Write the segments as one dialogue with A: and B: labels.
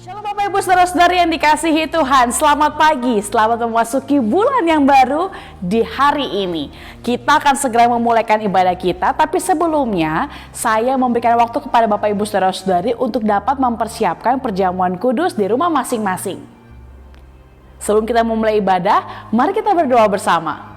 A: Shalom Bapak Ibu Saudara-saudari yang dikasihi Tuhan, selamat pagi, selamat memasuki bulan yang baru di hari ini. Kita akan segera memulaikan ibadah kita, tapi sebelumnya saya memberikan waktu kepada Bapak Ibu Saudara-saudari untuk dapat mempersiapkan perjamuan kudus di rumah masing-masing. Sebelum kita memulai ibadah, mari kita berdoa bersama.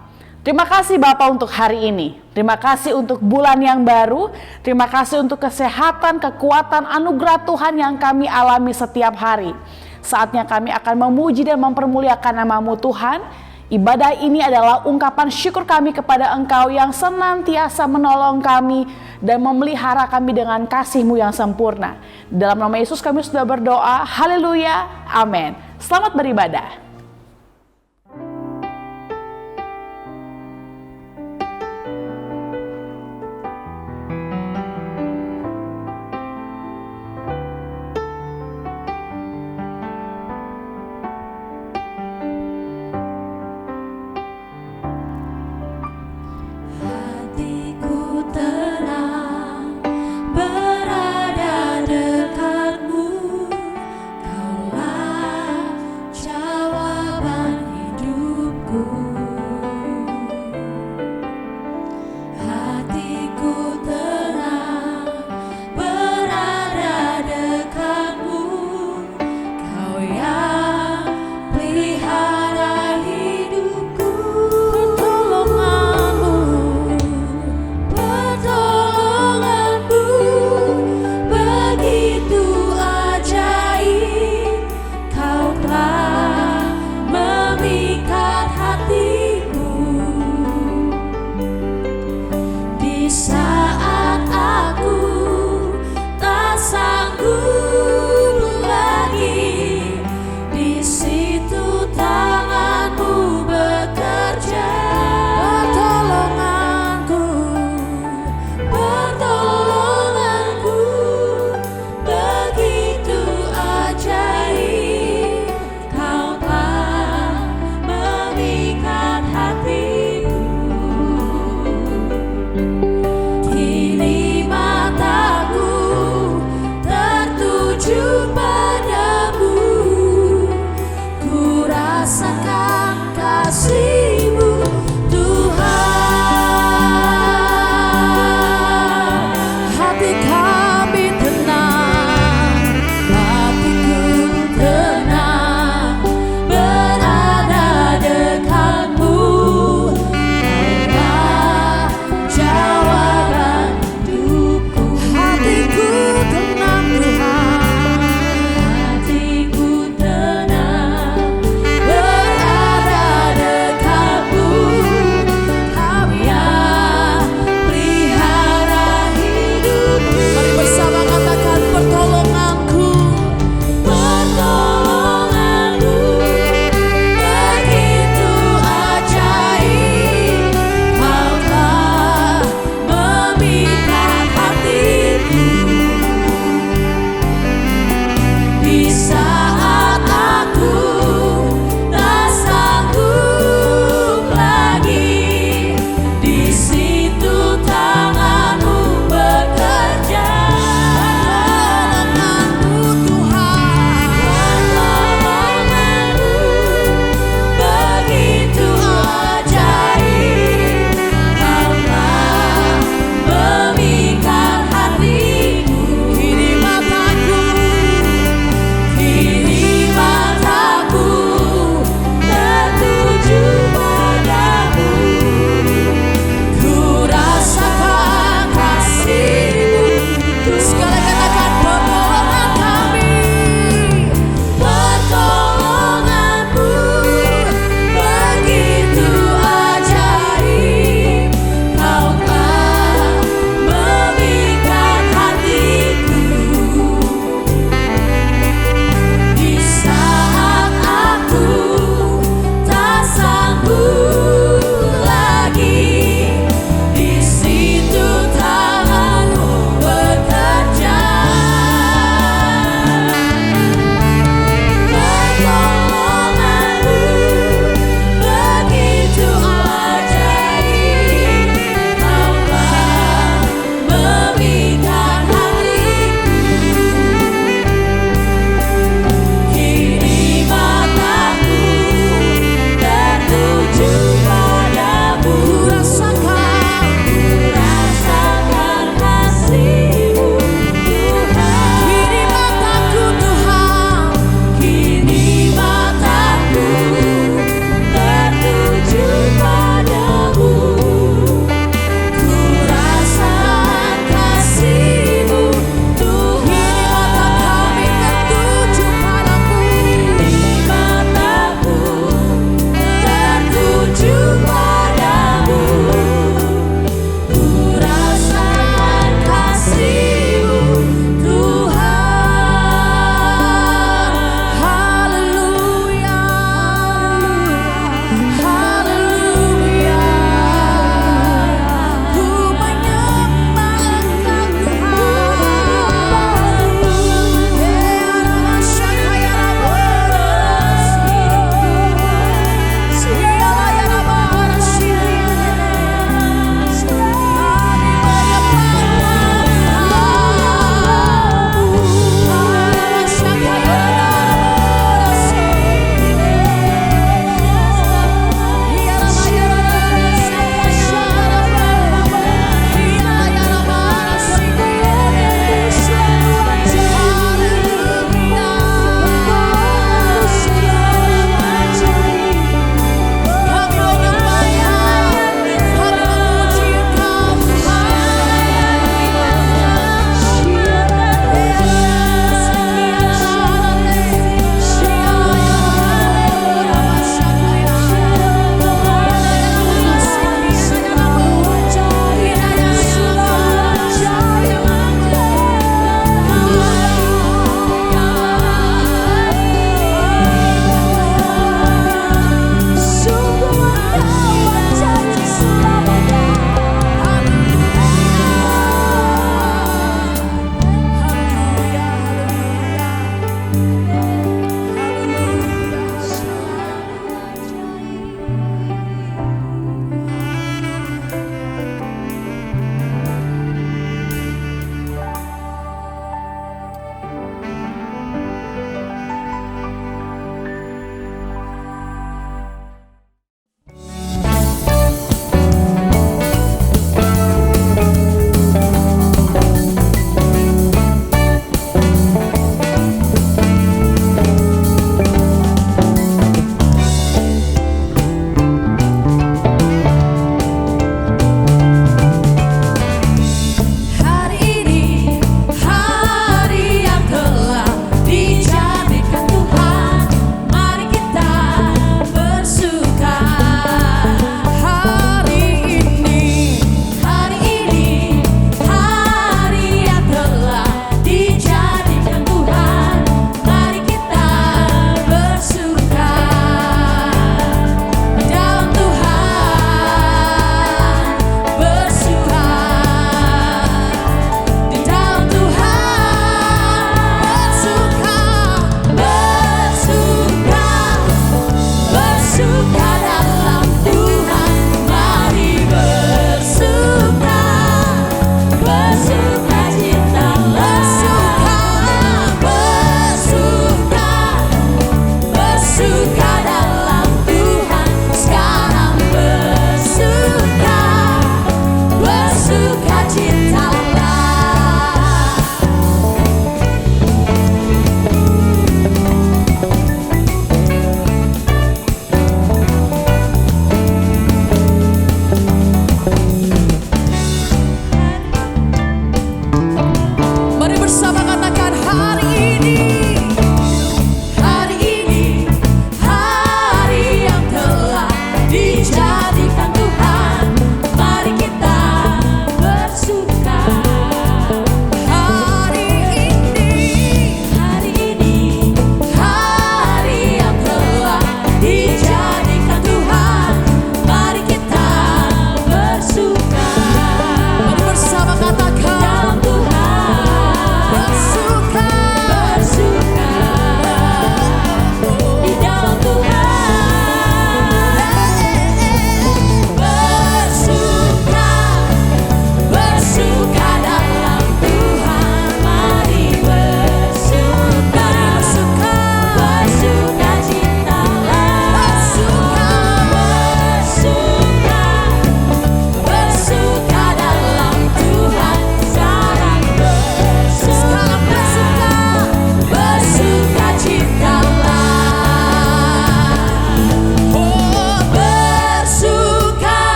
A: Terima kasih Bapak untuk hari ini. Terima kasih untuk bulan yang baru. Terima kasih untuk kesehatan, kekuatan, anugerah Tuhan yang kami alami setiap hari. Saatnya kami akan memuji dan mempermuliakan nama-Mu Tuhan. Ibadah ini adalah ungkapan syukur kami kepada Engkau yang senantiasa menolong kami dan memelihara kami dengan kasih-Mu yang sempurna. Dalam nama Yesus kami sudah berdoa. Haleluya. Amin. Selamat beribadah.
B: Jawa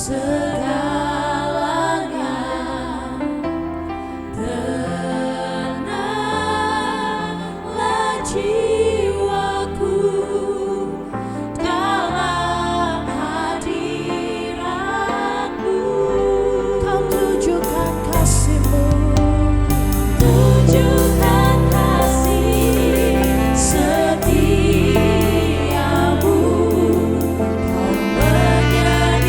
B: segalanya. Tenanglah jiwaku dalam hadirat-Mu. Kau tunjukkan kasih-Mu, tunjukkan kasih setiamu. Kau menyediakan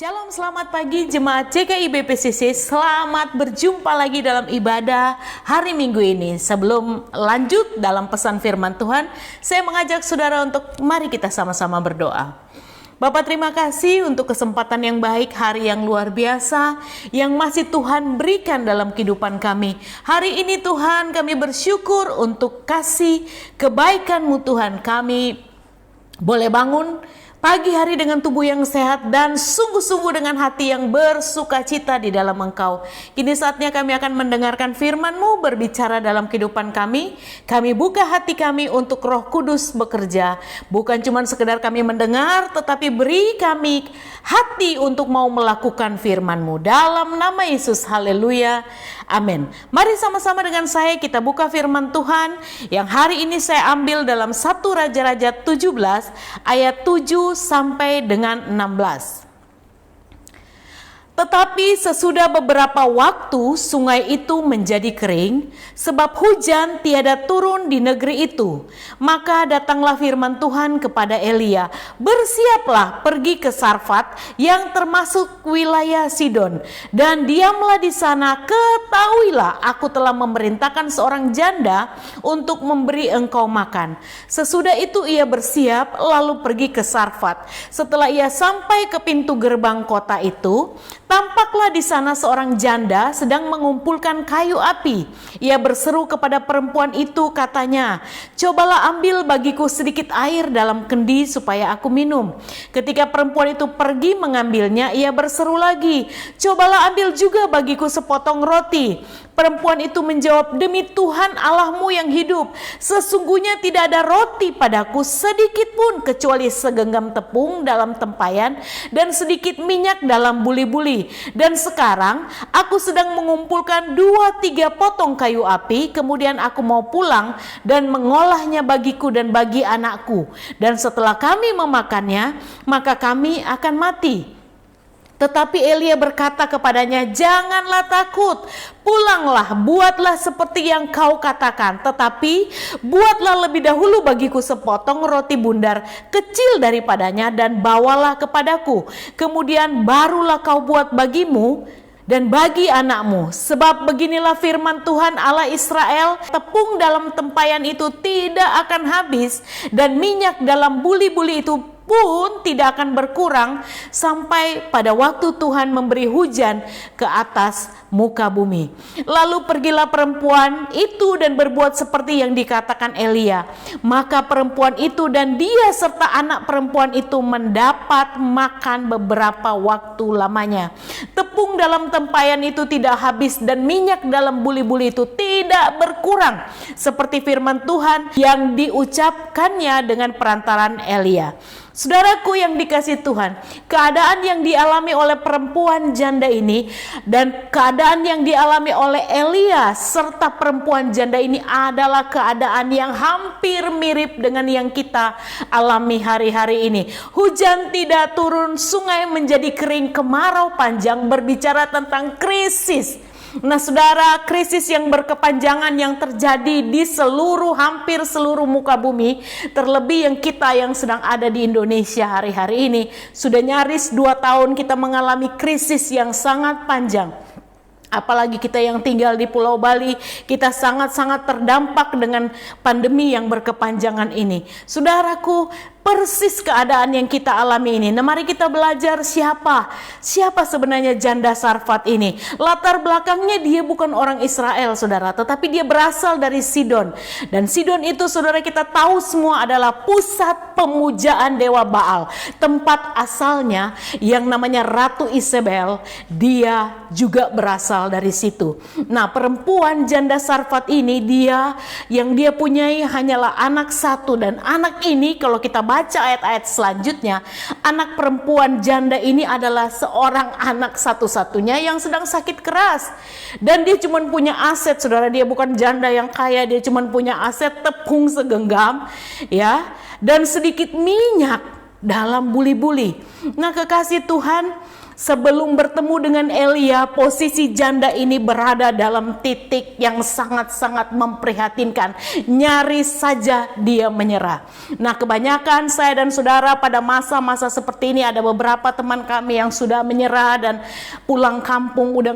C: Shalom, selamat pagi jemaat GKI BPCC. Selamat berjumpa lagi dalam ibadah hari Minggu ini. Sebelum lanjut dalam pesan firman Tuhan, saya mengajak saudara untuk mari kita sama-sama berdoa. Bapak, terima kasih untuk kesempatan yang baik, hari yang luar biasa yang masih Tuhan berikan dalam kehidupan kami. Hari ini Tuhan, kami bersyukur untuk kasih kebaikan-Mu Tuhan. Kami boleh bangun pagi hari dengan tubuh yang sehat dan sungguh-sungguh dengan hati yang bersukacita di dalam Engkau. Kini saatnya kami akan mendengarkan firman-Mu berbicara dalam kehidupan kami. Kami buka hati kami untuk Roh Kudus bekerja. Bukan cuma sekedar kami mendengar, tetapi beri kami hati untuk mau melakukan firman-Mu. Dalam nama Yesus, haleluya, amin. Mari sama-sama dengan saya kita buka firman Tuhan yang hari ini saya ambil dalam 1 Raja-Raja 17 ayat 7 sampai dengan 16. Tetapi sesudah beberapa waktu sungai itu menjadi kering sebab hujan tiada turun di negeri itu. Maka datanglah firman Tuhan kepada Elia, "Bersiaplah pergi ke Sarfat yang termasuk wilayah Sidon dan diamlah di sana. Ketahuilah aku telah memerintahkan seorang janda untuk memberi engkau makan." Sesudah itu ia bersiap lalu pergi ke Sarfat. Setelah ia sampai ke pintu gerbang kota itu, tampaklah di sana seorang janda sedang mengumpulkan kayu api. Ia berseru kepada perempuan itu, katanya, "Cobalah ambil bagiku sedikit air dalam kendi supaya aku minum." Ketika perempuan itu pergi mengambilnya, ia berseru lagi, "Cobalah ambil juga bagiku sepotong roti." Perempuan itu menjawab, "Demi Tuhan Allahmu yang hidup, sesungguhnya tidak ada roti padaku sedikit pun kecuali segenggam tepung dalam tempayan dan sedikit minyak dalam buli-buli. Dan sekarang aku sedang mengumpulkan 2-3 potong kayu api, kemudian aku mau pulang dan mengolahnya bagiku dan bagi anakku. Dan setelah kami memakannya, maka kami akan mati." Tetapi Elia berkata kepadanya, "Janganlah takut, pulanglah, buatlah seperti yang kau katakan. Tetapi buatlah lebih dahulu bagiku sepotong roti bundar kecil daripadanya dan bawalah kepadaku. Kemudian barulah kau buat bagimu dan bagi anakmu. Sebab beginilah firman Tuhan Allah Israel, tepung dalam tempayan itu tidak akan habis dan minyak dalam buli-buli itu pun tidak akan berkurang sampai pada waktu Tuhan memberi hujan ke atas muka bumi." Lalu pergilah perempuan itu dan berbuat seperti yang dikatakan Elia. Maka perempuan itu dan dia serta anak perempuan itu mendapat makan beberapa waktu lamanya. Tepung dalam tempayan itu tidak habis dan minyak dalam buli-buli itu tidak berkurang, seperti firman Tuhan yang diucapkannya dengan perantaran Elia. Saudaraku yang dikasihi Tuhan, keadaan yang dialami oleh perempuan janda ini dan keadaan yang dialami oleh Elia serta perempuan janda ini adalah keadaan yang hampir mirip dengan yang kita alami hari-hari ini. Hujan tidak turun, sungai menjadi kering, kemarau panjang, berbicara tentang krisis. Nah saudara, krisis yang berkepanjangan yang terjadi di hampir seluruh muka bumi, terlebih yang kita yang sedang ada di Indonesia hari-hari ini, sudah nyaris 2 tahun kita mengalami krisis yang sangat panjang. Apalagi kita yang tinggal di Pulau Bali, kita sangat-sangat terdampak dengan pandemi yang berkepanjangan ini. Saudaraku, persis keadaan yang kita alami ini. Nah, mari kita belajar siapa sebenarnya janda Sarfat ini. Latar belakangnya dia bukan orang Israel, saudara, tetapi dia berasal dari Sidon. Dan Sidon itu, saudara, kita tahu semua adalah pusat pemujaan dewa Baal. Tempat asalnya yang namanya Ratu Isabel, dia juga berasal dari situ. Nah, perempuan janda Sarfat ini, dia punyai hanyalah anak satu, dan anak ini kalau kita baca ayat-ayat selanjutnya, anak perempuan janda ini adalah seorang anak satu-satunya yang sedang sakit keras. Dan dia cuma punya aset, saudara, dia bukan janda yang kaya, dia cuma punya aset tepung segenggam, ya, dan sedikit minyak dalam buli-buli. Nah, kekasih Tuhan, Sebelum bertemu dengan Elia, posisi janda ini berada dalam titik yang sangat-sangat memprihatinkan. Nyaris saja dia menyerah. Nah, kebanyakan saya dan saudara pada masa-masa seperti ini, ada beberapa teman kami yang sudah menyerah dan pulang kampung, udah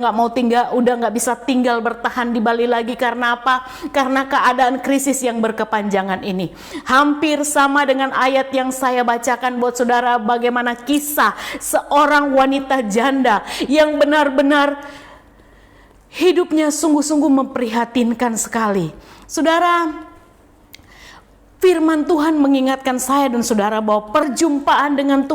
C: nggak bisa tinggal bertahan di Bali lagi. Karena apa? Karena keadaan krisis yang berkepanjangan ini. Hampir sama dengan ayat yang saya bacakan buat saudara, bagaimana kisah seorang wanita janda yang benar-benar hidupnya sungguh-sungguh memprihatinkan sekali. Saudara, firman Tuhan mengingatkan saya dan saudara bahwa perjumpaan dengan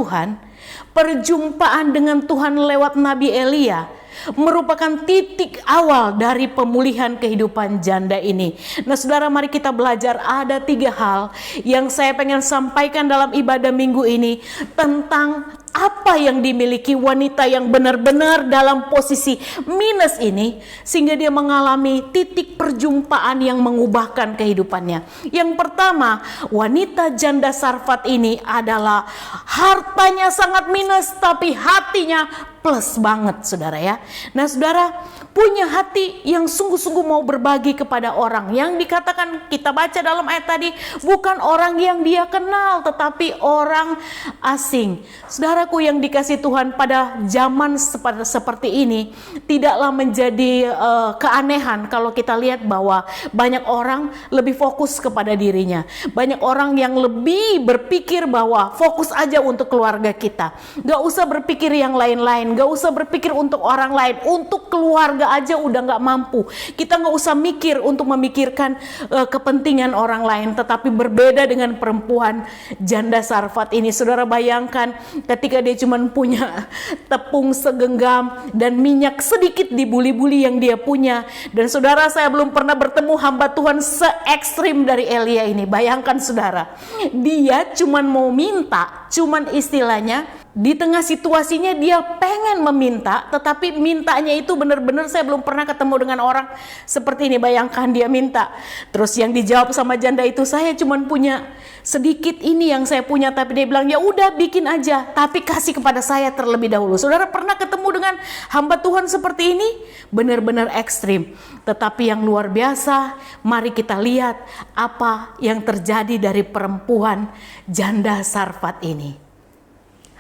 C: Tuhan lewat Nabi Elia merupakan titik awal dari pemulihan kehidupan janda ini. Nah, saudara, mari kita belajar. Ada 3 hal yang saya pengen sampaikan dalam ibadah minggu ini tentang apa yang dimiliki wanita yang benar-benar dalam posisi minus ini, sehingga dia mengalami titik perjumpaan yang mengubahkan kehidupannya. Yang pertama, wanita janda Sarfat ini adalah hartanya sangat minus, tapi hatinya plus banget, saudara ya. Nah, saudara, punya hati yang sungguh-sungguh mau berbagi kepada orang. Yang dikatakan kita baca dalam ayat tadi, bukan orang yang dia kenal, tetapi orang asing. Saudaraku yang dikasih Tuhan, pada zaman seperti ini tidaklah menjadi keanehan kalau kita lihat bahwa banyak orang lebih fokus kepada dirinya. Banyak orang yang lebih berpikir bahwa fokus aja untuk keluarga kita, gak usah berpikir yang lain-lain, gak usah berpikir untuk orang lain, untuk keluarga aja udah gak mampu. Kita gak usah mikir untuk memikirkan kepentingan orang lain. Tetapi berbeda dengan perempuan janda Sarfat ini. Saudara bayangkan ketika dia cuma punya tepung segenggam dan minyak sedikit di buli-buli yang dia punya. Dan saudara, saya belum pernah bertemu hamba Tuhan se-ekstrim dari Elia ini. Bayangkan saudara, dia cuma mau minta, cuman istilahnya di tengah situasinya dia pengen meminta, tetapi mintanya itu benar-benar saya belum pernah ketemu dengan orang seperti ini. Bayangkan dia minta, terus yang dijawab sama janda itu, saya cuman punya sedikit ini yang saya punya, tapi dia bilang ya udah bikin aja, tapi kasih kepada saya terlebih dahulu. Saudara pernah ketemu dengan hamba Tuhan seperti ini? Benar-benar ekstrim, tetapi yang luar biasa. Mari kita lihat apa yang terjadi dari perempuan janda Sarfat ini.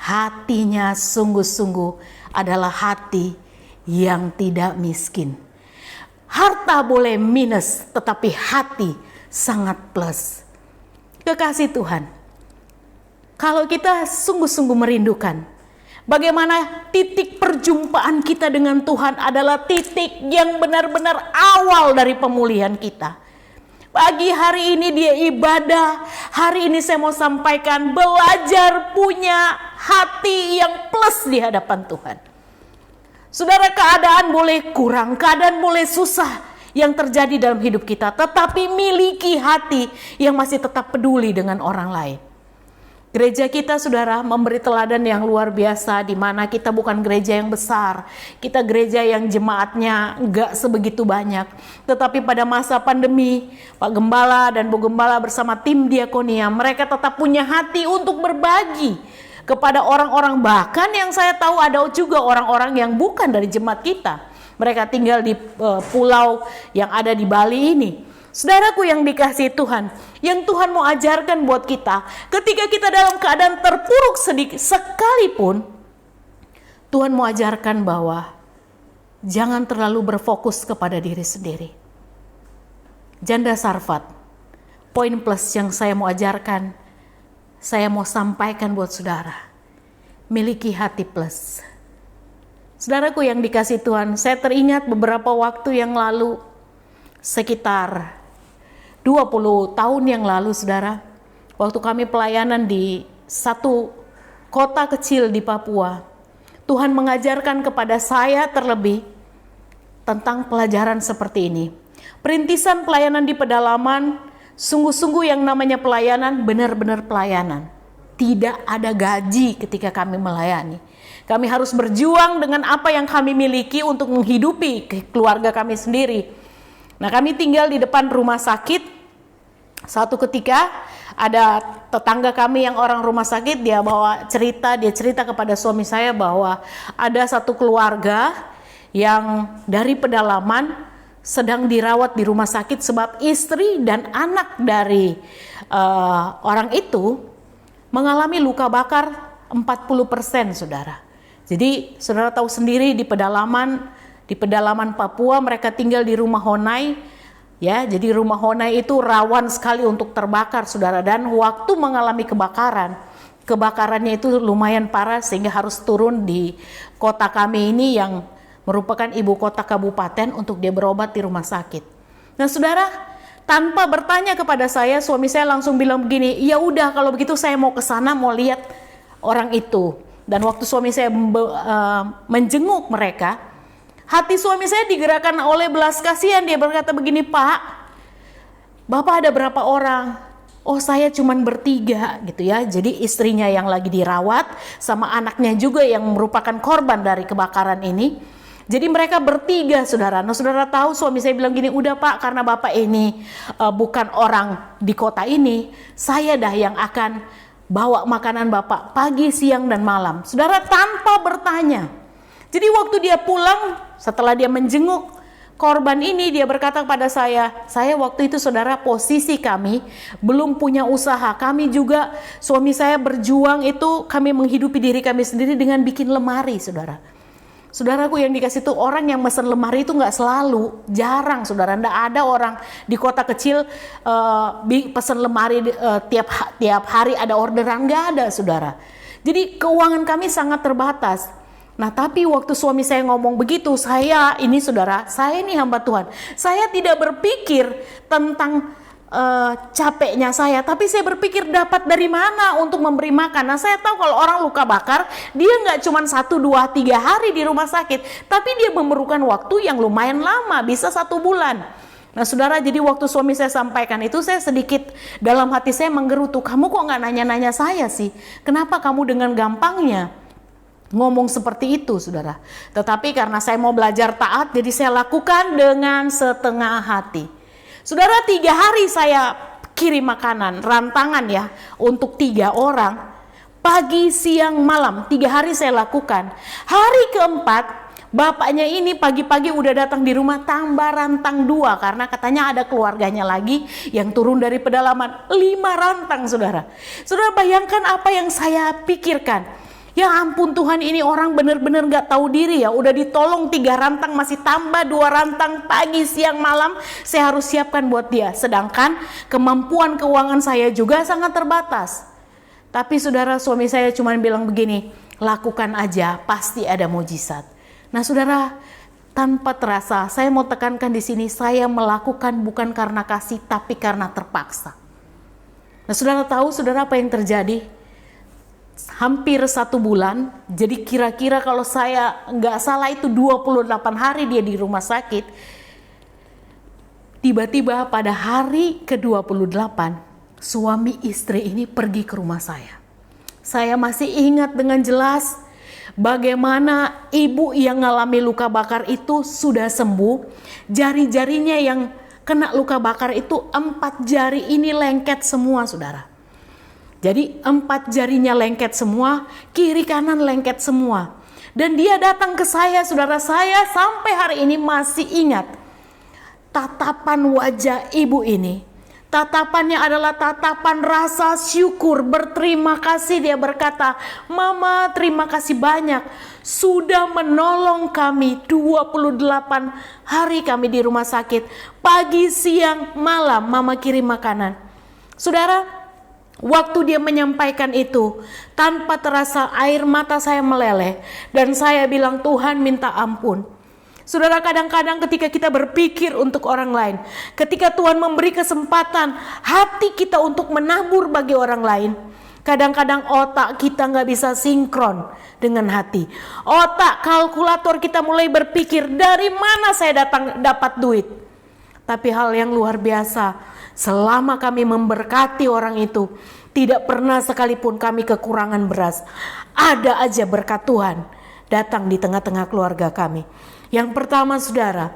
C: Hatinya sungguh-sungguh adalah hati yang tidak miskin. Harta boleh minus, tetapi hati sangat plus. Kekasih Tuhan, kalau kita sungguh-sungguh merindukan bagaimana titik perjumpaan kita dengan Tuhan adalah titik yang benar-benar awal dari pemulihan kita. Pagi hari ini dia ibadah. Hari ini saya mau sampaikan, belajar punya hati yang plus di hadapan Tuhan. Saudara, keadaan boleh kurang, keadaan boleh susah yang terjadi dalam hidup kita, tetapi miliki hati yang masih tetap peduli dengan orang lain. Gereja kita, saudara, memberi teladan yang luar biasa, di mana kita bukan gereja yang besar, kita gereja yang jemaatnya enggak sebegitu banyak. Tetapi pada masa pandemi, Pak Gembala dan Bu Gembala bersama tim diakonia, mereka tetap punya hati untuk berbagi kepada orang-orang, bahkan yang saya tahu ada juga orang-orang yang bukan dari jemaat kita. Mereka tinggal di pulau yang ada di Bali ini. Saudaraku yang dikasihi Tuhan, yang Tuhan mau ajarkan buat kita, ketika kita dalam keadaan terpuruk sedikit sekalipun, Tuhan mau ajarkan bahwa jangan terlalu berfokus kepada diri sendiri. Janda Sarfat, poin plus yang saya mau ajarkan, saya mau sampaikan buat saudara, miliki hati plus. Saudaraku yang dikasihi Tuhan, saya teringat beberapa waktu yang lalu, sekitar 20 tahun yang lalu, saudara, waktu kami pelayanan di satu kota kecil di Papua, Tuhan mengajarkan kepada saya terlebih tentang pelajaran seperti ini. Perintisan pelayanan di pedalaman, sungguh-sungguh yang namanya pelayanan, benar-benar pelayanan. Tidak ada gaji ketika kami melayani. Kami harus berjuang dengan apa yang kami miliki untuk menghidupi keluarga kami sendiri. Nah, kami tinggal di depan rumah sakit Satu ketika ada tetangga kami yang orang rumah sakit, dia cerita kepada suami saya bahwa ada satu keluarga yang dari pedalaman sedang dirawat di rumah sakit sebab istri dan anak dari orang itu mengalami luka bakar 40%, saudara. Jadi saudara tahu sendiri di pedalaman Papua mereka tinggal di rumah honai. Ya, jadi rumah honai itu rawan sekali untuk terbakar, saudara. Dan waktu mengalami kebakarannya itu lumayan parah sehingga harus turun di kota kami ini yang merupakan ibu kota kabupaten untuk dia berobat di rumah sakit. Nah, saudara, tanpa bertanya kepada saya, suami saya langsung bilang begini, ya udah kalau begitu saya mau ke sana mau lihat orang itu. Dan waktu suami saya menjenguk mereka, hati suami saya digerakkan oleh belas kasihan. Dia berkata begini, Pak, Bapak ada berapa orang? Oh, saya cuman bertiga gitu ya. Jadi istrinya yang lagi dirawat sama anaknya juga yang merupakan korban dari kebakaran ini. Jadi mereka bertiga, saudara. Nah, saudara tahu suami saya bilang gini, udah Pak, karena Bapak ini bukan orang di kota ini, saya dah yang akan bawa makanan Bapak pagi, siang, dan malam. Saudara, tanpa bertanya. Jadi waktu dia pulang, setelah dia menjenguk korban ini, dia berkata kepada saya waktu itu, saudara, posisi kami belum punya usaha. Kami juga, suami saya berjuang itu, kami menghidupi diri kami sendiri dengan bikin lemari, saudara. Saudaraku yang dikasih tuh orang yang mesen lemari itu nggak selalu, jarang, saudara. Nggak ada orang di kota kecil pesen lemari tiap hari ada orderan, nggak ada, saudara. Jadi keuangan kami sangat terbatas. Nah, tapi waktu suami saya ngomong begitu, saya ini hamba Tuhan. Saya tidak berpikir tentang capeknya saya, tapi saya berpikir dapat dari mana untuk memberi makan. Nah, saya tahu kalau orang luka bakar, dia nggak cuma 1, 2, 3 hari di rumah sakit, tapi dia memerlukan waktu yang lumayan lama, bisa 1 bulan. Nah, saudara, jadi waktu suami saya sampaikan itu, saya sedikit dalam hati saya menggerutu, kamu kok nggak nanya-nanya saya sih? Kenapa kamu dengan gampangnya ngomong seperti itu, saudara? Tetapi karena saya mau belajar taat, jadi saya lakukan dengan setengah hati. Saudara, 3 hari saya kirim makanan, rantangan ya, untuk 3 orang. Pagi, siang, malam, 3 hari saya lakukan. Hari keempat, bapaknya ini pagi-pagi udah datang di rumah, tambah rantang 2. Karena katanya ada keluarganya lagi yang turun dari pedalaman. 5 rantang, saudara. Saudara, bayangkan apa yang saya pikirkan. Ya ampun Tuhan, ini orang benar-benar gak tahu diri ya. Udah ditolong 3 rantang, masih tambah 2 rantang pagi, siang, malam. Saya harus siapkan buat dia. Sedangkan kemampuan keuangan saya juga sangat terbatas. Tapi saudara, suami saya cuma bilang begini, lakukan aja, pasti ada mujizat. Nah, saudara, tanpa terasa saya mau tekankan di sini, saya melakukan bukan karena kasih, tapi karena terpaksa. Nah, saudara tahu, saudara, apa yang terjadi? Hampir 1 bulan, jadi kira-kira kalau saya nggak salah itu 28 hari dia di rumah sakit. Tiba-tiba pada hari ke-28, suami istri ini pergi ke rumah saya. Saya masih ingat dengan jelas bagaimana ibu yang mengalami luka bakar itu sudah sembuh. Jari-jarinya yang kena luka bakar itu 4 jari ini lengket semua, saudara. Jadi 4 jarinya lengket semua, kiri kanan lengket semua. Dan dia datang ke saya, saudara, saya sampai hari ini masih ingat tatapan wajah ibu ini. Tatapannya adalah tatapan rasa syukur, berterima kasih. Dia berkata, Mama terima kasih banyak, sudah menolong kami 28 hari kami di rumah sakit. Pagi, siang, malam Mama kirim makanan. Saudara, waktu dia menyampaikan itu, tanpa terasa air mata saya meleleh. Dan saya bilang, Tuhan minta ampun. Saudara, kadang-kadang ketika kita berpikir untuk orang lain, ketika Tuhan memberi kesempatan hati kita untuk menabur bagi orang lain, kadang-kadang otak kita gak bisa sinkron dengan hati. Otak kalkulator kita mulai berpikir, dari mana saya dapat duit. Tapi hal yang luar biasa, selama kami memberkati orang itu, tidak pernah sekalipun kami kekurangan beras. Ada aja berkat Tuhan datang di tengah-tengah keluarga kami. Yang pertama, saudara,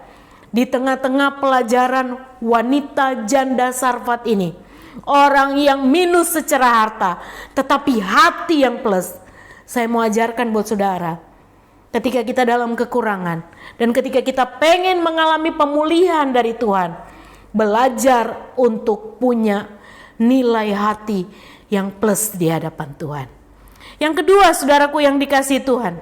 C: di tengah-tengah pelajaran wanita janda Sarfat ini, orang yang minus secara harta, tetapi hati yang plus. Saya mau ajarkan buat saudara, ketika kita dalam kekurangan dan ketika kita pengen mengalami pemulihan dari Tuhan, belajar untuk punya nilai hati yang plus di hadapan Tuhan. Yang kedua, saudaraku yang dikasihi Tuhan,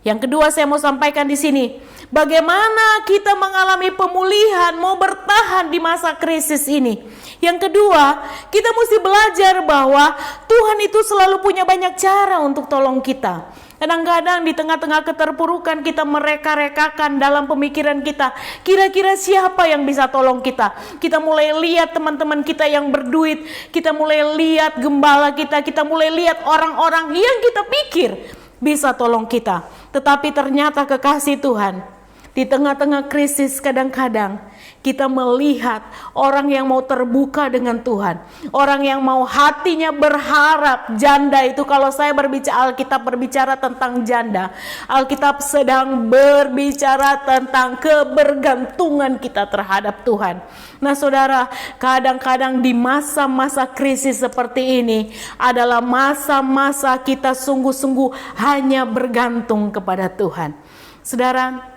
C: yang kedua saya mau sampaikan di sini, bagaimana kita mengalami pemulihan, mau bertahan di masa krisis ini. Yang kedua, kita mesti belajar bahwa Tuhan itu selalu punya banyak cara untuk tolong kita. Kadang-kadang di tengah-tengah keterpurukan kita mereka-rekakan dalam pemikiran kita, kira-kira siapa yang bisa tolong kita. Kita mulai lihat teman-teman kita yang berduit, kita mulai lihat gembala kita mulai lihat orang-orang yang kita pikir bisa tolong kita. Tetapi ternyata kekasih Tuhan, di tengah-tengah krisis kadang-kadang kita melihat orang yang mau terbuka dengan Tuhan, orang yang mau hatinya berharap. Janda itu, kalau saya berbicara, Alkitab berbicara tentang janda, Alkitab sedang berbicara tentang kebergantungan kita terhadap Tuhan. Nah saudara, kadang-kadang di masa-masa krisis seperti ini adalah masa-masa kita sungguh-sungguh hanya bergantung kepada Tuhan. Saudara,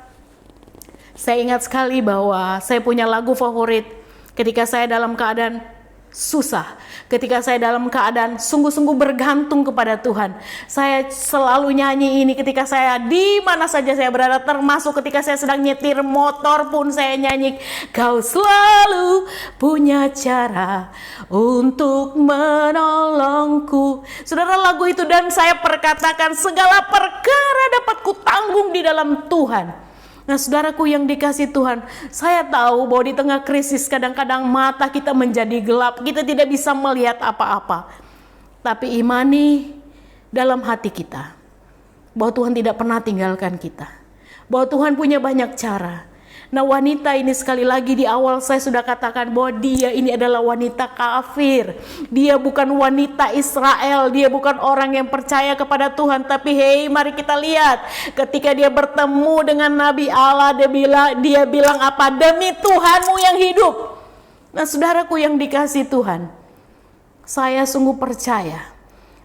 C: saya ingat sekali bahwa saya punya lagu favorit ketika saya dalam keadaan susah, ketika saya dalam keadaan sungguh-sungguh bergantung kepada Tuhan. Saya selalu nyanyi ini ketika saya di mana saja saya berada, termasuk ketika saya sedang nyetir motor pun saya nyanyi, Kau selalu punya cara untuk menolongku. Saudara, lagu itu, dan saya perkatakan segala perkara dapat kutanggung di dalam Tuhan. Nah saudaraku yang dikasih Tuhan, saya tahu bahwa di tengah krisis kadang-kadang mata kita menjadi gelap, kita tidak bisa melihat apa-apa. Tapi imani dalam hati kita bahwa Tuhan tidak pernah tinggalkan kita, bahwa Tuhan punya banyak cara. Nah wanita ini, sekali lagi di awal saya sudah katakan bahwa dia ini adalah wanita kafir. Dia bukan wanita Israel, dia bukan orang yang percaya kepada Tuhan. Tapi mari kita lihat ketika dia bertemu dengan Nabi Allah, dia bilang apa? Demi Tuhanmu yang hidup. Nah saudaraku yang dikasih Tuhan, saya sungguh percaya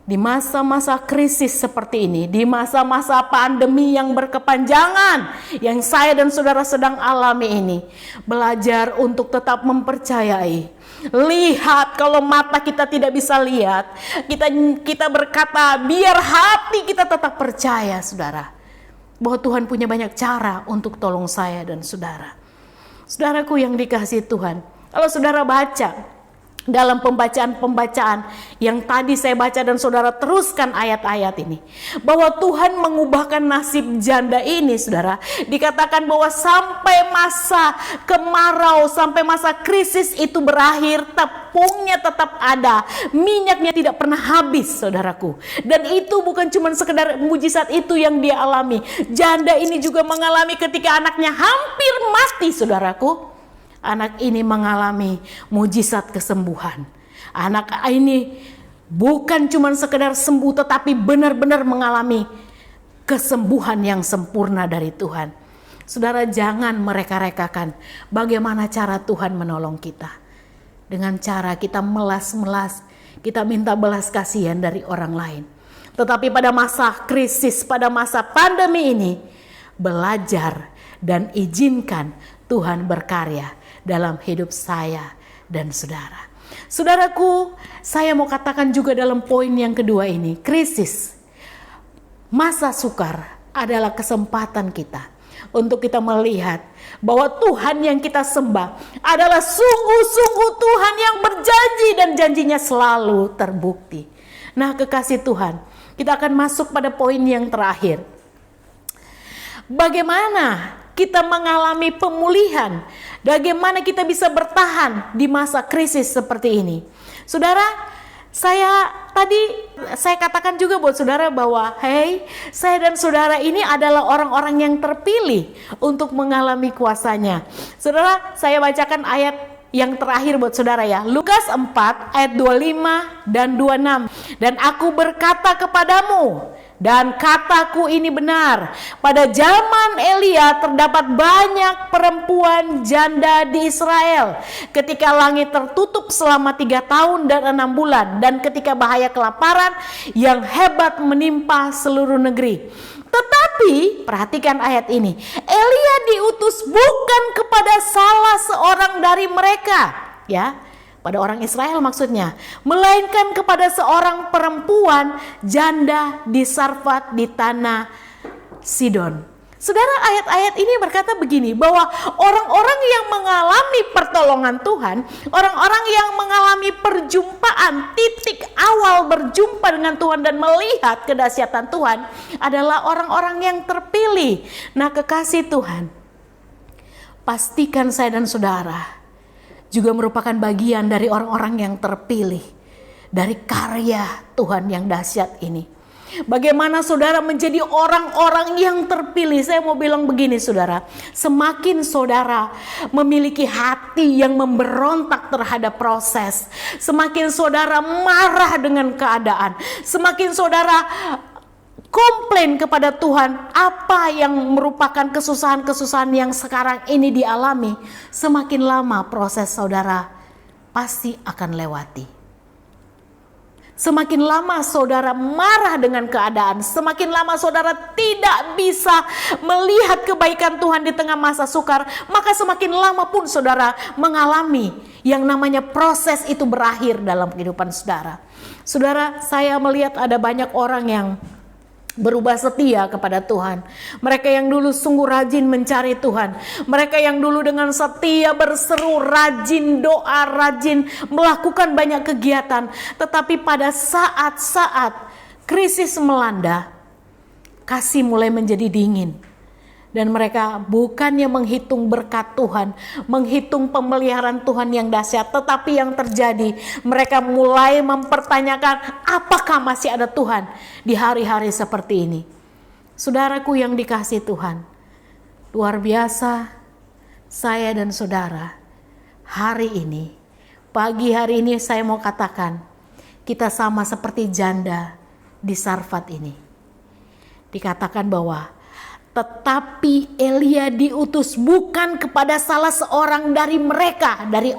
C: di masa-masa krisis seperti ini, di masa-masa pandemi yang berkepanjangan yang saya dan saudara sedang alami ini, belajar untuk tetap mempercayai. Lihat, kalau mata kita tidak bisa lihat, kita berkata biar hati kita tetap percaya, saudara, bahwa Tuhan punya banyak cara untuk tolong saya dan saudara. Saudaraku yang dikasihi Tuhan, kalau saudara baca dalam pembacaan-pembacaan yang tadi saya baca dan saudara teruskan ayat-ayat ini, bahwa Tuhan mengubahkan nasib janda ini, saudara. Dikatakan bahwa sampai masa kemarau, sampai masa krisis itu berakhir, tepungnya tetap ada, minyaknya tidak pernah habis, saudaraku. Dan itu bukan cuma sekedar mujizat itu yang dia alami. Janda ini juga mengalami ketika anaknya hampir mati, saudaraku. Anak ini mengalami mujizat kesembuhan. Anak ini bukan cuma sekedar sembuh, tetapi benar-benar mengalami kesembuhan yang sempurna dari Tuhan. Saudara, jangan mereka-rekakan bagaimana cara Tuhan menolong kita. Dengan cara kita melas-melas, kita minta belas kasihan dari orang lain. Tetapi pada masa krisis, pada masa pandemi ini, belajar dan izinkan Tuhan berkarya dalam hidup saya dan saudara. Saudaraku, saya mau katakan juga dalam poin yang kedua ini, krisis, masa sukar adalah kesempatan kita untuk kita melihat bahwa Tuhan yang kita sembah adalah sungguh-sungguh Tuhan yang berjanji dan janjinya selalu terbukti. Nah, kekasih Tuhan, kita akan masuk pada poin yang terakhir. Bagaimana kita mengalami pemulihan? Bagaimana kita bisa bertahan di masa krisis seperti ini? Saudara, saya katakan juga buat saudara bahwa saya dan saudara ini adalah orang-orang yang terpilih untuk mengalami kuasanya. Saudara, saya bacakan ayat yang terakhir buat saudara ya. Lukas 4 ayat 25 dan 26. Dan aku berkata kepadamu, Dan kataku ini benar, pada zaman Elia terdapat banyak perempuan janda di Israel. Ketika langit tertutup selama 3 tahun dan 6 bulan, dan ketika bahaya kelaparan yang hebat menimpa seluruh negeri. Tetapi, perhatikan ayat ini, Elia diutus bukan kepada salah seorang dari mereka, ya, pada orang Israel maksudnya, melainkan kepada seorang perempuan janda di Sarfat di tanah Sidon. Saudara, ayat-ayat ini berkata begini, bahwa orang-orang yang mengalami pertolongan Tuhan, orang-orang yang mengalami perjumpaan, titik awal berjumpa dengan Tuhan dan melihat kedahsyatan Tuhan adalah orang-orang yang terpilih. Nah, kekasih Tuhan, pastikan saya dan saudara juga merupakan bagian dari orang-orang yang terpilih dari karya Tuhan yang dahsyat ini. Bagaimana saudara menjadi orang-orang yang terpilih? Saya mau bilang begini saudara, semakin saudara memiliki hati yang memberontak terhadap proses, semakin saudara marah dengan keadaan, semakin saudara komplain kepada Tuhan apa yang merupakan kesusahan-kesusahan yang sekarang ini dialami, semakin lama proses saudara pasti akan lewati. Semakin lama saudara marah dengan keadaan, semakin lama saudara tidak bisa melihat kebaikan Tuhan di tengah masa sukar, maka semakin lama pun saudara mengalami yang namanya proses itu berakhir dalam kehidupan saudara. Saudara, saya melihat ada banyak orang yang berubah setia kepada Tuhan. Mereka yang dulu sungguh rajin mencari Tuhan, mereka yang dulu dengan setia berseru, rajin doa, rajin melakukan banyak kegiatan. Tetapi pada saat-saat krisis melanda, kasih mulai menjadi dingin. Dan mereka bukannya menghitung berkat Tuhan, menghitung pemeliharaan Tuhan yang dahsyat, tetapi yang terjadi mereka mulai mempertanyakan apakah masih ada Tuhan di hari-hari seperti ini. Saudaraku yang dikasihi Tuhan, luar biasa saya dan saudara hari ini, pagi hari ini saya mau katakan kita sama seperti janda di Sarfat ini. Dikatakan bahwa tetapi Elia diutus bukan kepada salah seorang dari mereka, dari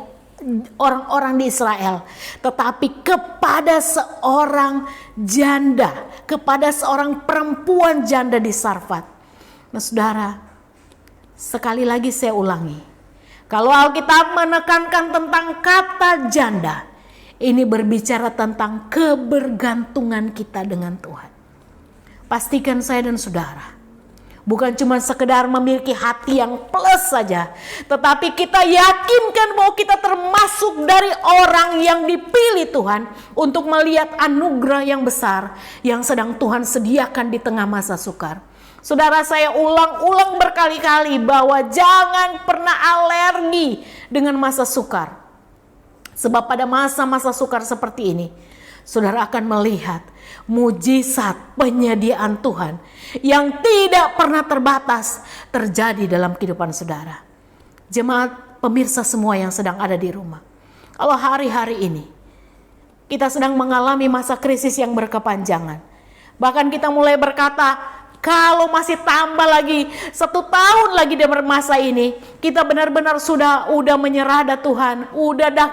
C: orang-orang di Israel, tetapi kepada seorang janda, kepada seorang perempuan janda di Sarfat. Nah saudara, sekali lagi saya ulangi, kalau Alkitab menekankan tentang kata janda, ini berbicara tentang kebergantungan kita dengan Tuhan. Pastikan saya dan saudara, bukan cuma sekedar memiliki hati yang plus saja, tetapi kita yakinkan bahwa kita termasuk dari orang yang dipilih Tuhan untuk melihat anugerah yang besar yang sedang Tuhan sediakan di tengah masa sukar. Saudara, saya ulang-ulang berkali-kali bahwa jangan pernah alergi dengan masa sukar. Sebab pada masa-masa sukar seperti ini, saudara akan melihat mujizat penyediaan Tuhan yang tidak pernah terbatas terjadi dalam kehidupan saudara. Jemaat pemirsa semua yang sedang ada di rumah, kalau hari-hari ini kita sedang mengalami masa krisis yang berkepanjangan, bahkan kita mulai berkata, kalau masih tambah lagi 1 tahun lagi di masa ini, kita benar-benar sudah menyerah dah Tuhan,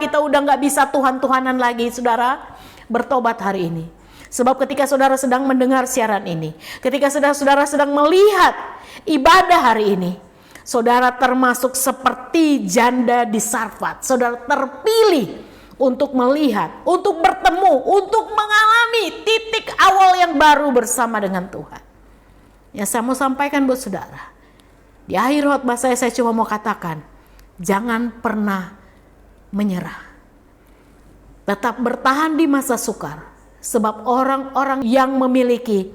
C: kita udah nggak bisa Tuhan-Tuhanan lagi. Saudara, bertobat hari ini. Sebab ketika saudara sedang mendengar siaran ini, ketika saudara sedang melihat ibadah hari ini, saudara termasuk seperti janda di Sarfat. Saudara terpilih untuk melihat, untuk bertemu, untuk mengalami titik awal yang baru bersama dengan Tuhan. Yang saya mau sampaikan buat saudara, di akhir khotbah saya cuma mau katakan, jangan pernah menyerah. Tetap bertahan di masa sukar. Sebab orang-orang yang memiliki,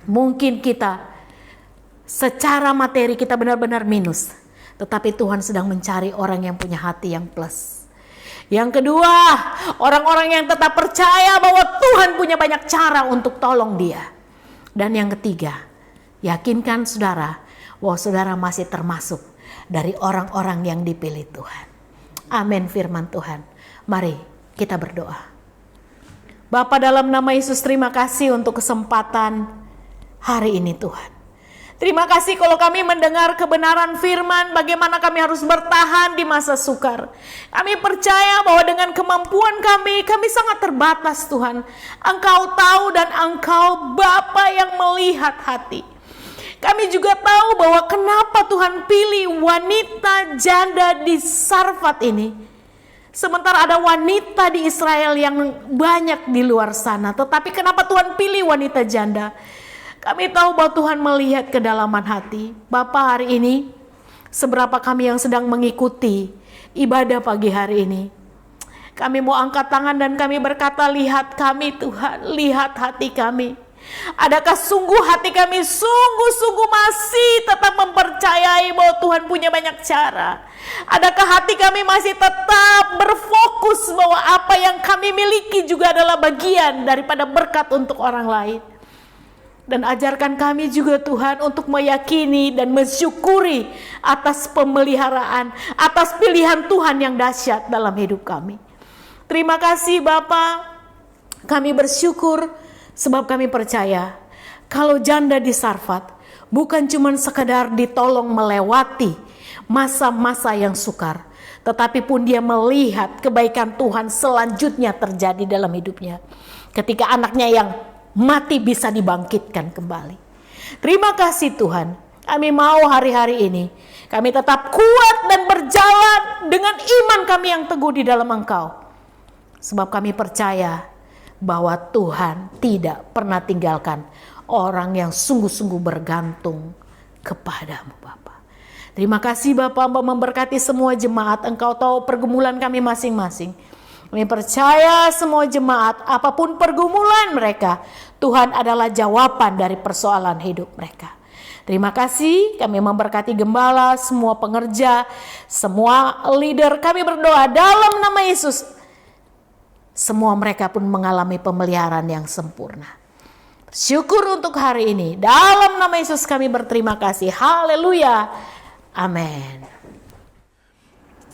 C: mungkin kita secara materi kita benar-benar minus, tetapi Tuhan sedang mencari orang yang punya hati yang plus. Yang kedua, orang-orang yang tetap percaya bahwa Tuhan punya banyak cara untuk tolong dia. Dan yang ketiga, yakinkan saudara bahwa saudara masih termasuk dari orang-orang yang dipilih Tuhan. Amin firman Tuhan. Mari kita berdoa. Bapa, dalam nama Yesus terima kasih untuk kesempatan hari ini Tuhan. Terima kasih kalau kami mendengar kebenaran firman, bagaimana kami harus bertahan di masa sukar. Kami percaya bahwa dengan kemampuan kami sangat terbatas Tuhan. Engkau tahu dan Engkau Bapa yang melihat hati. Kami juga tahu bahwa kenapa Tuhan pilih wanita janda di Sarfat ini. Sementara ada wanita di Israel yang banyak di luar sana. Tetapi kenapa Tuhan pilih wanita janda? Kami tahu bahwa Tuhan melihat kedalaman hati. Bapa, hari ini seberapa kami yang sedang mengikuti ibadah pagi hari ini. Kami mau angkat tangan dan kami berkata, lihat kami Tuhan, lihat hati kami. Adakah sungguh hati kami sungguh-sungguh masih tetap mempercayai bahwa Tuhan punya banyak cara? Adakah hati kami masih tetap berfokus bahwa apa yang kami miliki juga adalah bagian daripada berkat untuk orang lain? Dan ajarkan kami juga Tuhan untuk meyakini dan mensyukuri atas pemeliharaan, atas pilihan Tuhan yang dahsyat dalam hidup kami. Terima kasih Bapa, kami bersyukur sebab kami percaya kalau janda di Sarfat bukan cuma sekadar ditolong melewati masa-masa yang sukar, tetapi pun dia melihat kebaikan Tuhan selanjutnya terjadi dalam hidupnya. Ketika anaknya yang mati bisa dibangkitkan kembali. Terima kasih Tuhan. Kami mau hari-hari ini kami tetap kuat dan berjalan dengan iman kami yang teguh di dalam Engkau. Sebab kami percaya bahwa Tuhan tidak pernah tinggalkan orang yang sungguh-sungguh bergantung kepadamu Bapa. Terima kasih Bapa, memberkati semua jemaat. Engkau tahu pergumulan kami masing-masing. Kami percaya semua jemaat, apapun pergumulan mereka, Tuhan adalah jawaban dari persoalan hidup mereka. Terima kasih, kami memberkati gembala, semua pengerja, semua leader. Kami berdoa dalam nama Yesus. Semua mereka pun mengalami pemeliharaan yang sempurna. Syukur untuk hari ini. Dalam nama Yesus kami berterima kasih. Haleluya. Amin.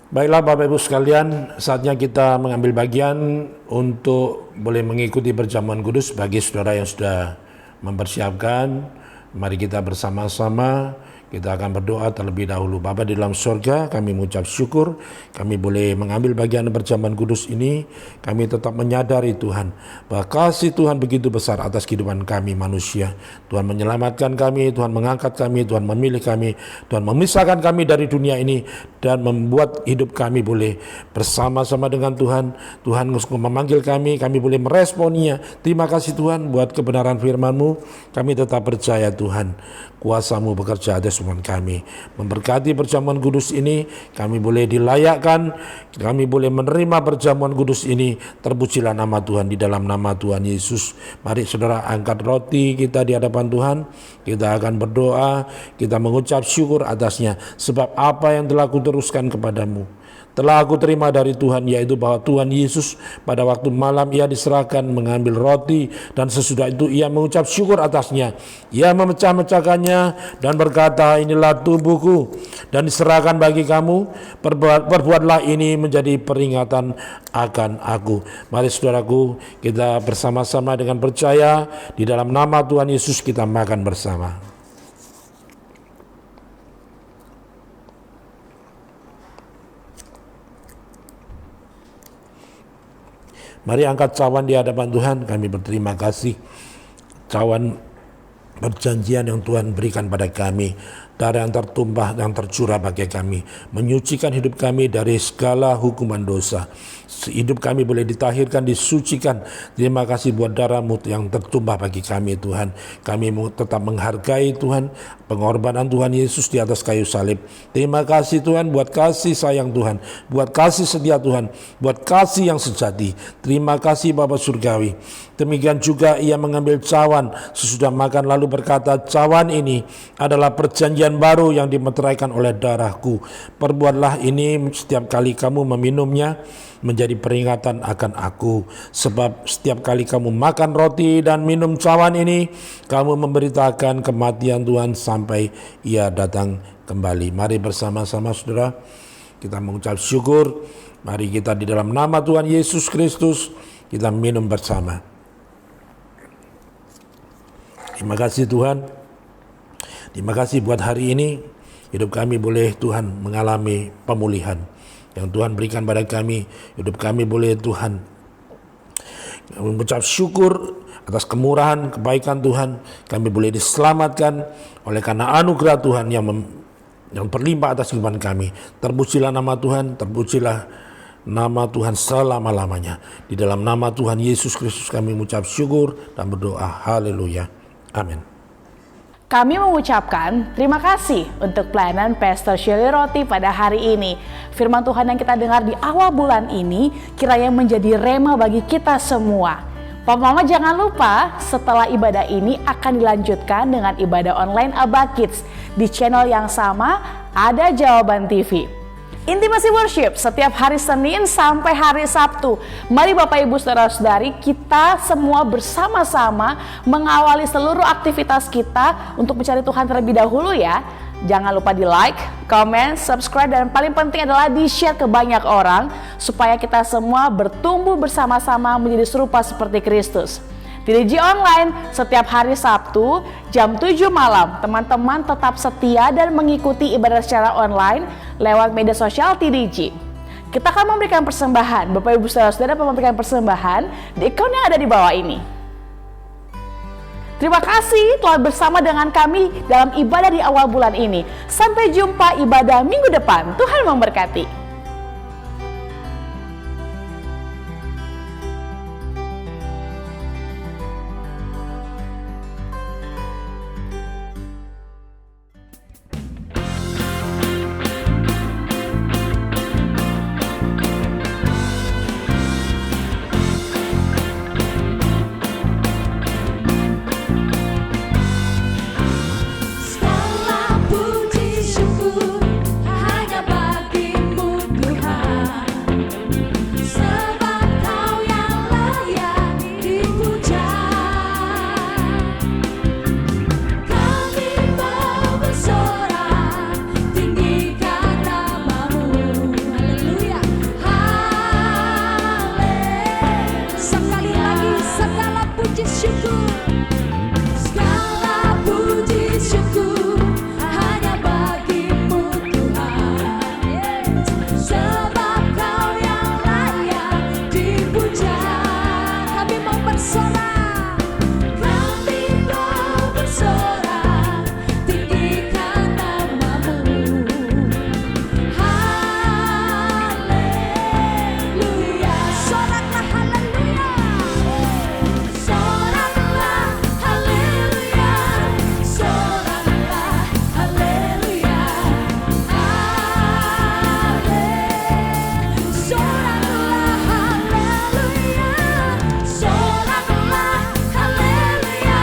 D: Baiklah Bapak Ibu sekalian, saatnya kita mengambil bagian untuk boleh mengikuti perjamuan kudus. Bagi saudara yang sudah mempersiapkan, mari kita bersama-sama, kita akan berdoa terlebih dahulu. Bapa di dalam surga, kami mengucap syukur, kami boleh mengambil bagian perjamuan kudus ini. Kami tetap menyadari Tuhan, bahwa kasih Tuhan begitu besar atas kehidupan kami manusia. Tuhan menyelamatkan kami, Tuhan mengangkat kami, Tuhan memilih kami, Tuhan memisahkan kami dari dunia ini, dan membuat hidup kami boleh bersama-sama dengan Tuhan. Tuhan memanggil kami boleh meresponnya. Terima kasih Tuhan buat kebenaran firman-Mu. Kami tetap percaya Tuhan, kuasa-Mu bekerja atas iman kami. Memberkati perjamuan kudus ini, kami boleh dilayakkan, kami boleh menerima perjamuan kudus ini. Terpujilah nama Tuhan di dalam nama Tuhan Yesus. Mari saudara angkat roti kita di hadapan Tuhan. Kita akan berdoa, kita mengucap syukur atasnya. Sebab apa yang telah kuteruskan kepadamu telah aku terima dari Tuhan, yaitu bahwa Tuhan Yesus pada waktu malam ia diserahkan mengambil roti, dan sesudah itu ia mengucap syukur atasnya. Ia memecah-mecahkannya dan berkata, inilah tubuhku dan diserahkan bagi kamu, perbuatlah ini menjadi peringatan akan aku. Mari saudaraku, kita bersama-sama dengan percaya di dalam nama Tuhan Yesus kita makan bersama. Mari angkat cawan di hadapan Tuhan, kami berterima kasih. Cawan perjanjian yang Tuhan berikan pada kami, darah yang tertumpah, yang tercurah bagi kami, menyucikan hidup kami dari segala hukuman dosa. Hidup kami boleh ditahirkan, disucikan. Terima kasih buat darah-Mu yang tertumpah bagi kami Tuhan. Kami mau tetap menghargai Tuhan, pengorbanan Tuhan Yesus di atas kayu salib. Terima kasih Tuhan buat kasih sayang Tuhan, buat kasih setia Tuhan, buat kasih yang sejati. Terima kasih Bapa Surgawi. Demikian juga ia mengambil cawan sesudah makan lalu berkata, cawan ini adalah perjanjian baru yang dimeteraikan oleh darahku. Perbuatlah ini setiap kali kamu meminumnya menjadi peringatan akan aku. Sebab setiap kali kamu makan roti dan minum cawan ini, kamu memberitakan kematian Tuhan sampai ia datang kembali. Mari bersama-sama saudara, kita mengucap syukur. Mari kita di dalam nama Tuhan Yesus Kristus, kita minum bersama. Terima kasih Tuhan. Terima kasih buat hari ini. Hidup kami boleh Tuhan mengalami pemulihan yang Tuhan berikan pada kami. Hidup kami boleh Tuhan mengucap syukur atas kemurahan, kebaikan Tuhan. Kami boleh diselamatkan oleh karena anugerah Tuhan yang berlimpah atas kehidupan kami. Terpujilah nama Tuhan, terpujilah nama Tuhan selama-lamanya. Di dalam nama Tuhan Yesus Kristus kami mengucap syukur dan berdoa. Haleluya. Amin.
A: Kami mengucapkan terima kasih untuk pelayanan Pastor Shelly Roti pada hari ini. Firman Tuhan yang kita dengar di awal bulan ini kiranya menjadi rema bagi kita semua. Mama jangan lupa setelah ibadah ini akan dilanjutkan dengan ibadah online Abba Kids. Di channel yang sama ada Jawaban TV. Intimasi Worship setiap hari Senin sampai hari Sabtu. Mari Bapak Ibu Saudara-saudari, kita semua bersama-sama mengawali seluruh aktivitas kita untuk mencari Tuhan terlebih dahulu ya. Jangan lupa di like, comment, subscribe, dan paling penting adalah di-share ke banyak orang supaya kita semua bertumbuh bersama-sama menjadi serupa seperti Kristus. TDJ Online setiap hari Sabtu jam 7 malam. Teman-teman tetap setia dan mengikuti ibadah secara online lewat media sosial TDJ. Kita akan memberikan persembahan. Bapak Ibu Saudara-saudara memberikan persembahan di akun yang ada di bawah ini. Terima kasih telah bersama dengan kami dalam ibadah di awal bulan ini. Sampai jumpa ibadah minggu depan. Tuhan memberkati.
B: Segala puji syukur hanya bagimu Tuhan, sebab Kau yang layak dipuja. Kami mau bersorak tinggikan nama-Mu. Haleluya, haleluya. Sekali lagi segala puji syukur. Segala puji syukur hanya bagimu Tuhan, sebab Kau yang layak dipuja. Kami mau bersorak, kami mau bersorak tinggikan nama-Mu. Haleluya, soraklah haleluya, soraklah haleluya, soraklah haleluya, soraklah haleluya, soraklah haleluya,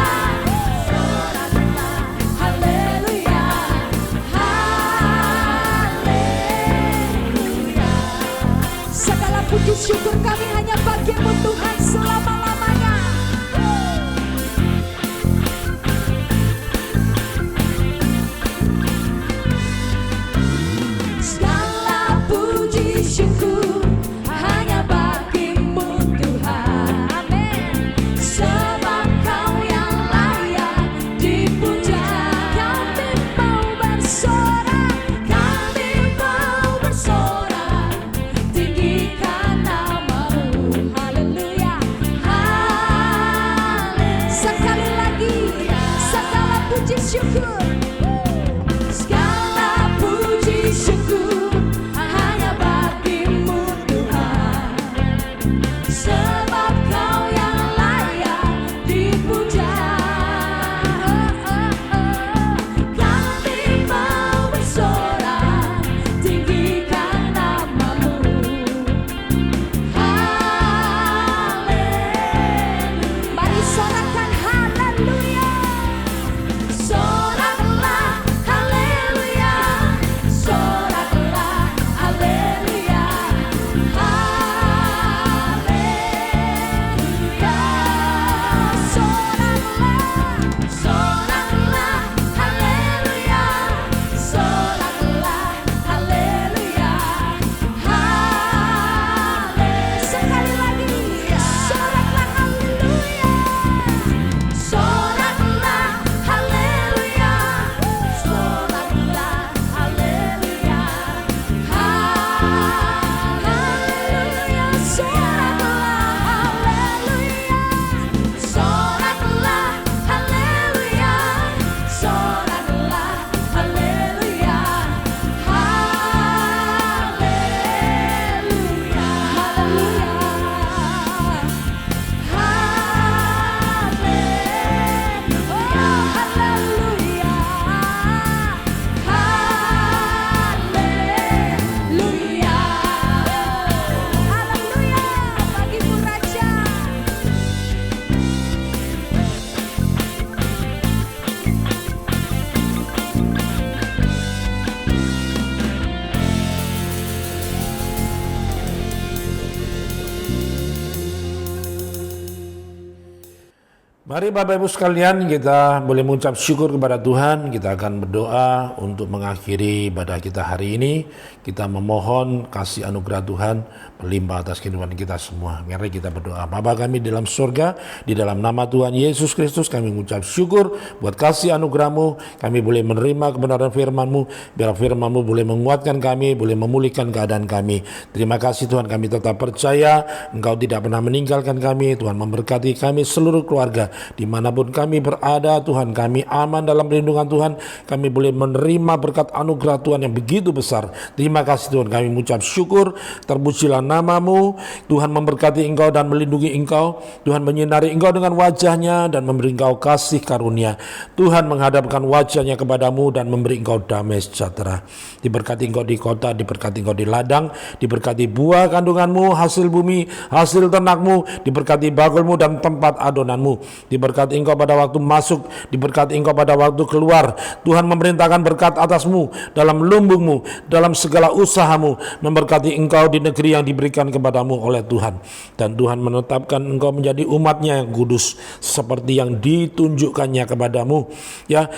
B: soraklah haleluya, haleluya. Segala puji syukur kami hanya bagimu Tuhan selama-lamanya. Segala puji syukur hanya bagimu Tuhan, amin. Sebab Kau yang layak dipuja. Kami mau bersorak, kami mau bersorak tinggikan nama-Mu. Haleluya, haleluya. Sekali lagi segala puji syukur. Segala puji syukur hanya bagimu Tuhan, sebab Kau yang layak dipuja. Kami mau bersorak tinggikan nama-Mu. Haleluya, mari sorakkan haleluya, soraklah
D: Mari Bapak Ibu sekalian, kita boleh mengucap syukur kepada Tuhan. Kita akan berdoa untuk mengakhiri ibadah kita hari ini. Kita memohon kasih anugerah Tuhan berlimpah atas kehidupan kita semua. Mari kita berdoa. Bapa kami di dalam surga, di dalam nama Tuhan Yesus Kristus, kami mengucap syukur buat kasih anugerah-Mu. Kami boleh menerima kebenaran firman-Mu. Biar firman-Mu boleh menguatkan kami, boleh memulihkan keadaan kami. Terima kasih Tuhan, kami tetap percaya Engkau tidak pernah meninggalkan kami. Tuhan memberkati kami seluruh keluarga. Dimanapun kami berada, Tuhan, kami aman dalam perlindungan Tuhan. Kami boleh menerima berkat anugerah Tuhan yang begitu besar. Terima kasih Tuhan, kami mengucap syukur. Terpujilah nama-Mu. Tuhan memberkati Engkau dan melindungi Engkau. Tuhan menyinari Engkau dengan wajah-Nya dan memberi Engkau kasih karunia. Tuhan menghadapkan wajah-Nya kepadamu dan memberi Engkau damai sejahtera. Diberkati Engkau di kota, diberkati Engkau di ladang, diberkati buah kandungan-Mu, hasil bumi, hasil ternak-Mu, diberkati bagul-Mu dan tempat adonanmu. Diberkati Engkau pada waktu masuk, diberkati Engkau pada waktu keluar. Tuhan memerintahkan berkat atasmu, dalam lumbungmu, dalam segala usahamu. Memberkati Engkau di negeri yang diberikan kepadamu oleh Tuhan. Dan Tuhan menetapkan Engkau menjadi umat-Nya yang kudus, seperti yang ditunjukkannya kepadamu. Ya,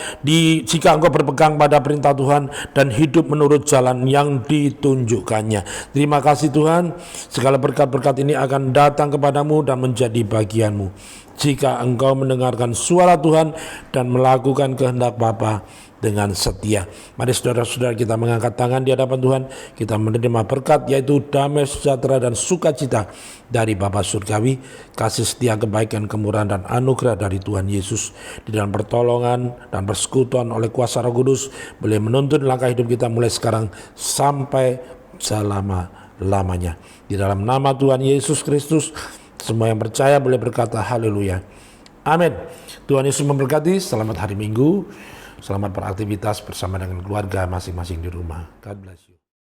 D: jika Engkau berpegang pada perintah Tuhan dan hidup menurut jalan yang ditunjukkannya. Terima kasih Tuhan, segala berkat-berkat ini akan datang kepadamu dan menjadi bagianmu. Jika engkau mendengarkan suara Tuhan dan melakukan kehendak Bapa dengan setia. Mari saudara-saudara kita mengangkat tangan di hadapan Tuhan. Kita menerima berkat, yaitu damai sejahtera dan sukacita dari Bapa Surgawi, kasih setia, kebaikan, kemurahan dan anugerah dari Tuhan Yesus di dalam pertolongan dan persekutuan oleh kuasa Roh Kudus boleh menuntun langkah hidup kita mulai sekarang sampai selama-lamanya. Di dalam nama Tuhan Yesus Kristus, semua yang percaya boleh berkata haleluya. Amin. Tuhan Yesus memberkati. Selamat hari Minggu. Selamat beraktivitas bersama dengan keluarga masing-masing di rumah. God bless you.